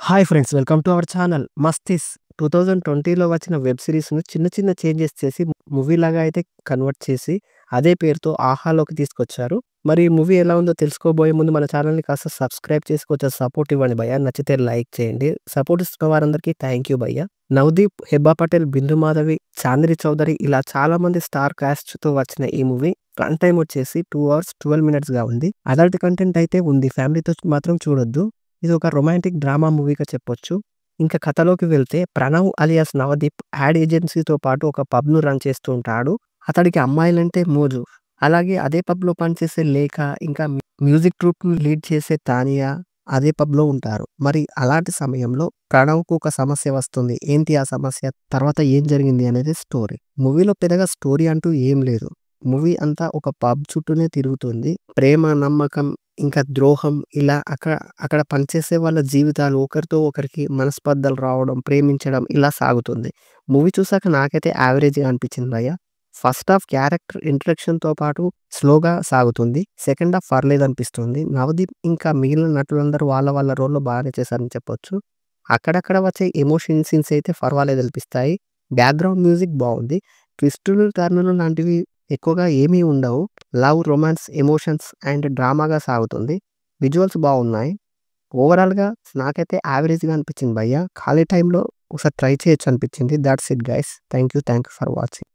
Hi friends, welcome to our channel. 'Mastis' 2020లో వచ్చిన web సీరీస్‌ను చిన్న చిన్న చేంజెస్ చేసి మూవీలాగా అయితే కన్వర్ట్ చేసి అదే పేరుతో 'ఆహా'లోకి తీసుకొచ్చారు. మరి ఈ మూవీ ఎలా ఉందో తెలుసుకోబోయే ముందు మన ఛానల్‌ని కాస్త సబ్స్క్రైబ్ చేసి కొంచెం సపోర్ట్ ఇవ్వండి భయ్యా. నచ్చితే లైక్ చేయండి. సపోర్ట్ ఇస్తున్న వారందరికీ థ్యాంక్ యూ భయ్యా. నవదీప్, హెబ్బా పటేల్, బిందు మాధవి, చాందిని చౌదరి ఇలా చాలామంది స్టార్ కాస్ట్‌తో వచ్చిన ఈ మూవీ రన్ టైమ్ వచ్చేసి 2 అవర్స్ 12 మినిట్స్‌గా ఉంది. అడల్ట్ కంటెంట్ అయితే ఉంది. ఫ్యామిలీతో మాత్రం చూడొద్దు. ఇది ఒక రొమాంటిక్ డ్రామా మూవీగా చెప్పొచ్చు. ఇంకా కథలోకి వెళ్తే ప్రణవ్ అలియాస్ నవదీప్ యాడ్ ఏజెన్సీతో పాటు ఒక పబ్‌ను రన్ చేస్తూ ఉంటాడు. అతడికి అమ్మాయిలంటే మోజు. అలాగే అదే పబ్‌లో పనిచేసే లేఖ, ఇంకా మ్యూజిక్ ట్రూప్‌ని లీడ్ చేసే తానియా అదే పబ్‌లో ఉంటారు. మరి అలాంటి సమయంలో ప్రణవ్‌కు ఒక సమస్య వస్తుంది. ఏంటి ఆ సమస్య? తర్వాత ఏం జరిగింది అనేది స్టోరీ. మూవీలో పెద్దగా స్టోరీ అంటూ ఏం లేదు. మూవీ అంతా ఒక పబ్ చుట్టూనే తిరుగుతుంది. ప్రేమ, నమ్మకం, ఇంకా ద్రోహం ఇలా అక్కడ పనిచేసే వాళ్ళ జీవితాలు ఒకరితో ఒకరికి మనస్పర్ధలు రావడం, ప్రేమించడం ఇలా సాగుతుంది. మూవీ చూసాక నాకైతే యావరేజ్‌గా అనిపించింది భయ్యా. ఫస్ట్ హాఫ్ క్యారెక్టర్ ఇంట్రడక్షన్‌తో పాటు స్లోగా సాగుతుంది. Second half పర్లేదనిపిస్తుంది. నవదీప్ ఇంకా మిగిలిన నటులందరూ వాళ్ళ వాళ్ళ రోల్‌లో బాగానే చేశారని చెప్పొచ్చు. అక్కడక్కడ వచ్చే ఎమోషన్ సీన్స్ అయితే పర్వాలేదనిపిస్తాయి. బ్యాక్‌గ్రౌండ్ మ్యూజిక్ బావుంది. ట్విస్టులు, టర్నులు లాంటివి ఎక్కువగా ఏమీ ఉండవు. లవ్, రొమాన్స్, ఎమోషన్స్ అండ్ డ్రామాగా సాగుతుంది. విజువల్స్ బావున్నాయి. ఓవరాల్‌గా నాకైతే యావరేజ్‌గా అనిపించింది భయ్యా. ఖాళీ టైంలో ఒకసారి ట్రై చేయొచ్చు అనిపించింది. Thoughts it guys. Thank you for watching.